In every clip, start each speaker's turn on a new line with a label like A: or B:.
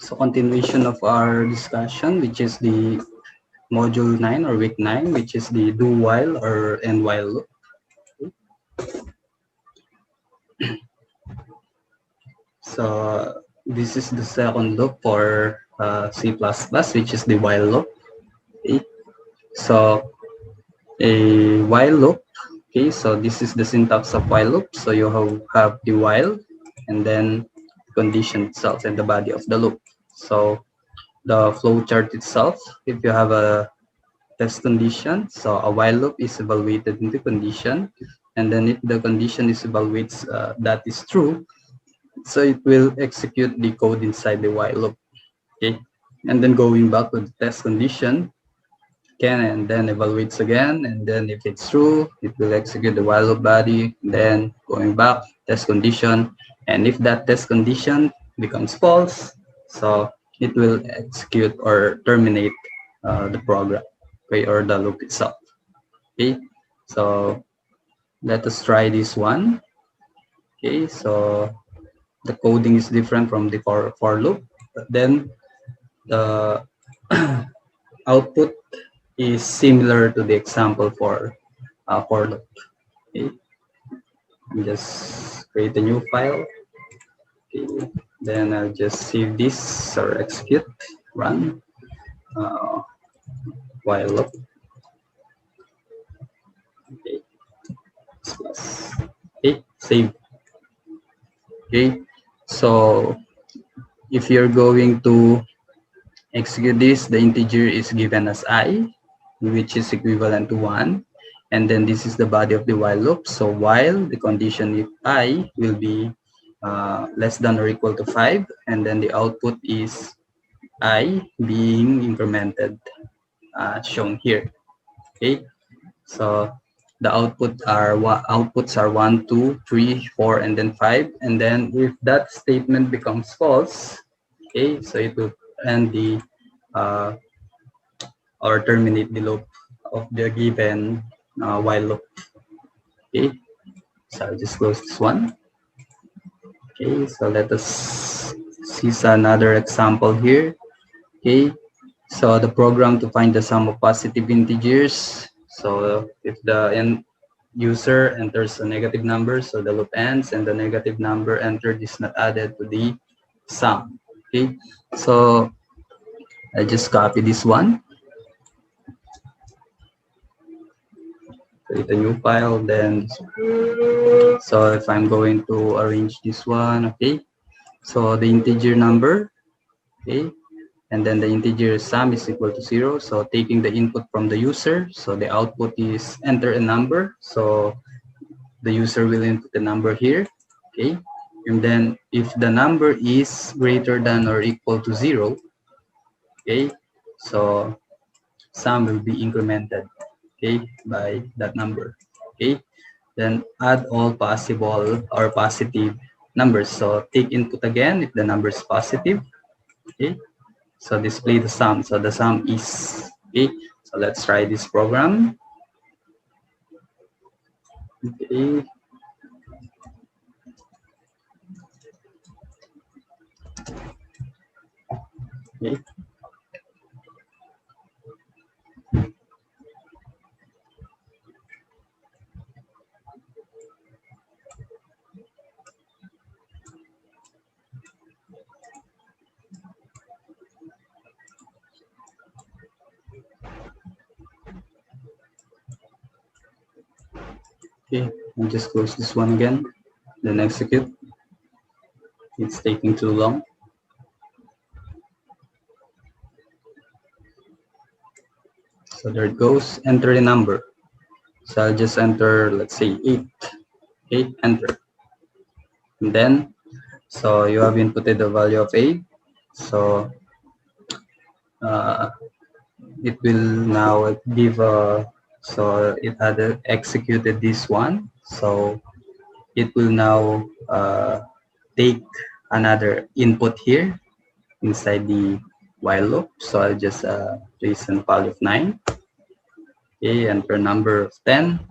A: So continuation of our discussion, which is the module 9 or week 9, which is the do while or and while loop. So this is the second loop for C++, which is the while loop. Okay. So a while loop. Okay, so this is the syntax of while loop. So you have the while and then condition itself and the body of the loop. So the flow chart itself, if you have a test condition, so a while loop is evaluated into condition, and then if the condition is evaluates that is true, so it will execute the code inside the while loop. Okay, and then going back to the test condition, can and then evaluates again, and then if it's true, it will execute the while loop body, then going back, test condition, and if that test condition becomes false, so it will execute or terminate the program, okay, or the loop itself. Okay, so let us try this one. Okay, so the coding is different from the for loop, but then the output is similar to the example for loop. Okay, just create a new file. Okay, then I'll just save this or execute, run uh, while loop. Okay, plus. Okay, save. Okay, so if you're going to execute this, the integer is given as I, which is equivalent to 1, and then this is the body of the while loop. So while the condition if I will be less than or equal to 5, and then the output is I being incremented, shown here. Okay, so the outputs are 1, 2, 3, 4, and then 5, and then if that statement becomes false, okay, so it will end the or terminate the loop of the given while loop. Okay, so I'll just close this one. Okay, so let us see another example here. Okay, so the program to find the sum of positive integers. So if the end user enters a negative number, so the loop ends, and the negative number entered is not added to the sum. Okay, so I just copy this one, create a new file, then so if I'm going to arrange this one, okay, so the integer number, okay, and then the integer sum is equal to 0, so taking the input from the user, so the output is enter a number, so the user will input the number here, okay, and then if the number is greater than or equal to 0, okay, so sum will be incremented, okay, by that number. Okay, then add all possible or positive numbers. So take input again if the number is positive. Okay, so display the sum. So the sum is, okay, so let's try this program. Okay, okay. Okay, I'll just close this one again, then execute. It's taking too long. So there it goes, enter a number. So I'll just enter, let's say 8, 8, enter. And then, so you have inputted the value of 8. So it will now give so it had executed this one, so it will now take another input here inside the while loop. So I'll just place a value of 9, okay, enter number of 10,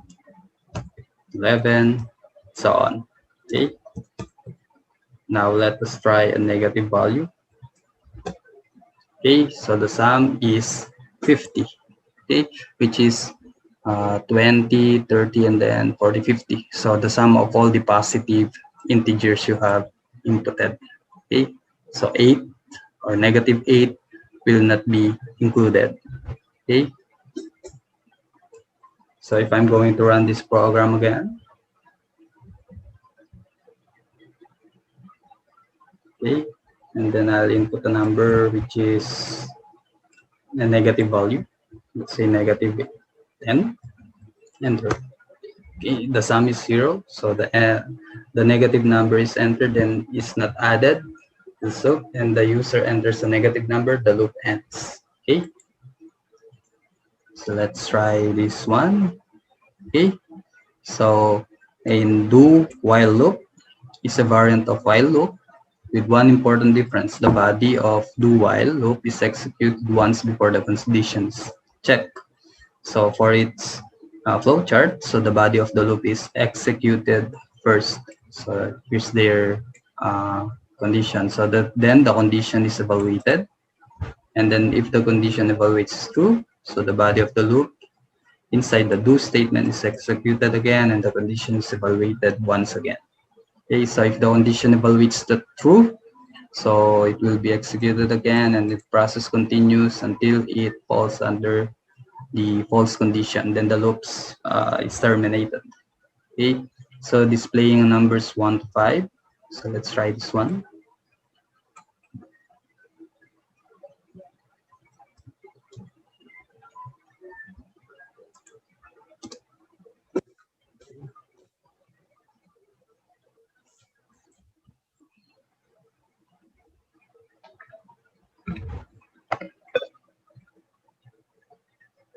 A: 11, so on. Okay, now let us try a negative value. Okay, so the sum is 50. Okay, which is 20, 30, and then 40, 50. So the sum of all the positive integers you have inputted. Okay, so 8 or negative 8 will not be included. Okay, so if I'm going to run this program again, okay, and then I'll input a number which is a negative value. Let's say negative 10. Enter. Okay, the sum is 0, so the negative number is entered and is not added. So, and the user enters a negative number, the loop ends. Okay, so let's try this one. Okay, so in do while loop is a variant of while loop with one important difference. The body of do while loop is executed once before the conditions check. So for its flowchart, so the body of the loop is executed first. So here's their condition. So that then the condition is evaluated. And then if the condition evaluates true, so the body of the loop inside the do statement is executed again and the condition is evaluated once again. Okay, so if the condition evaluates the true, so it will be executed again and the process continues until it falls under the false condition, then the loops is terminated. Okay, so displaying numbers 1 to 5. So let's try this one.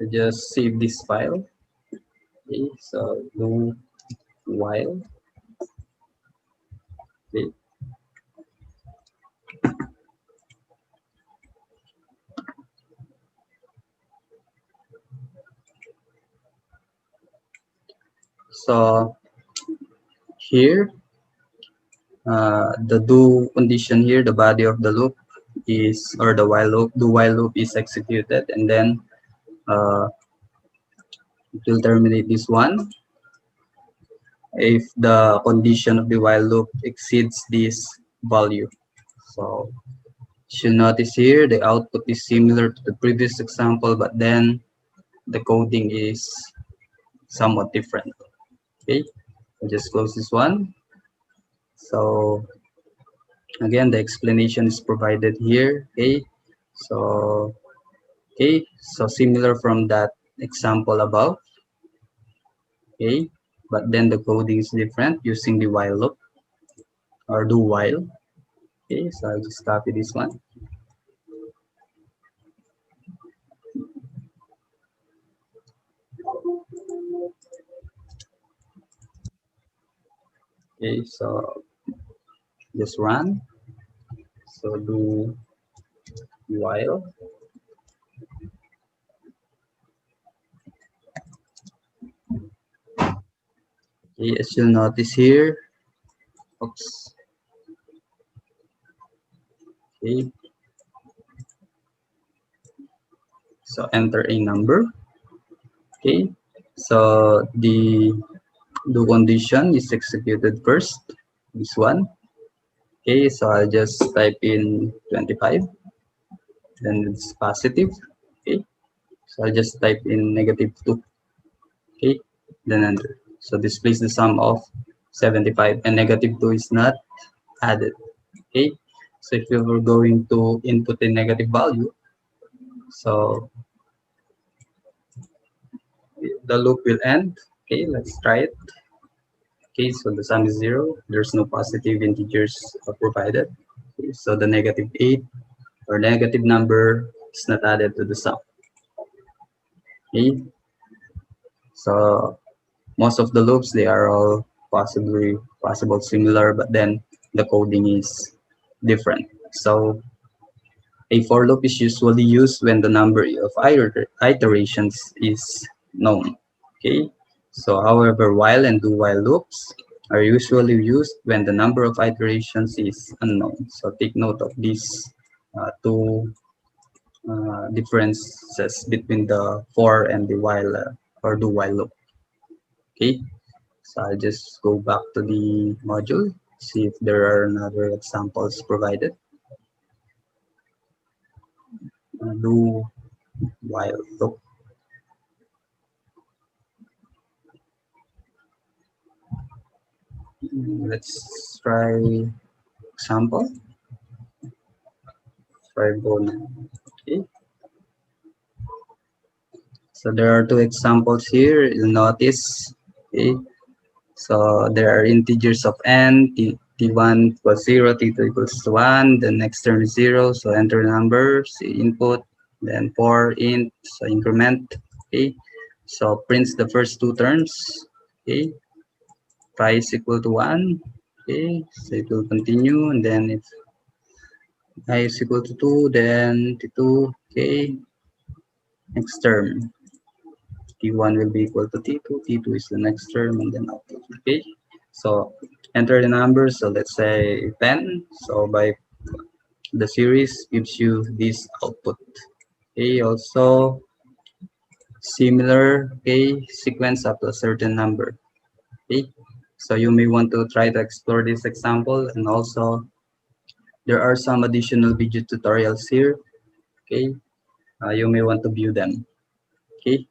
A: I just save this file. Okay, so do while. Okay. So here, the do condition here, the body of the loop is, or the while loop, do while loop is executed, and then it will terminate this one if the condition of the while loop exceeds this value. So you should notice here the output is similar to the previous example, but then the coding is somewhat different. Okay, I'll just close this one. So again, the explanation is provided here. Okay, so similar from that example above. Okay, but then the coding is different using the while loop or do while. Okay, so I'll just copy this one. Okay, so just run. So do while. Okay, as you'll notice here, oops. Okay, so enter a number. Okay, so the do condition is executed first. This one. Okay, so I'll just type in 25. Then it's positive. Okay, so I just type in negative 2. Okay, then enter. So displays the sum of 75 and negative 2 is not added. Okay, so if you were going to input a negative value, so the loop will end. Okay, let's try it. Okay, so the sum is 0. There's no positive integers provided. Okay, so the negative 8 or negative number is not added to the sum. Okay, so most of the loops, they are all possible similar, but then the coding is different. So a for loop is usually used when the number of iterations is known. Okay, so however, while and do while loops are usually used when the number of iterations is unknown. So take note of these two differences between the for and the while or do while loop. Okay, so I'll just go back to the module, see if there are another examples provided. Do while loop. Let's try example. Try bonus. Okay. So there are two examples here. You'll notice. Okay. So there are integers of n, t1 equals 0, t2 equals 1, the next term is 0, so enter the number, say input, then for int, so increment, okay. So prints the first two terms, okay. Pi is equal to 1, okay, so it will continue, and then if I is equal to 2, then t2, okay, next term, t1 will be equal to t2, t2 is the next term, and then output, okay. So enter the numbers, so let's say 10, so by the series gives you this output, okay. Also similar, okay, sequence up to a certain number, okay. So you may want to try to explore this example, and also there are some additional video tutorials here, okay. You may want to view them, okay.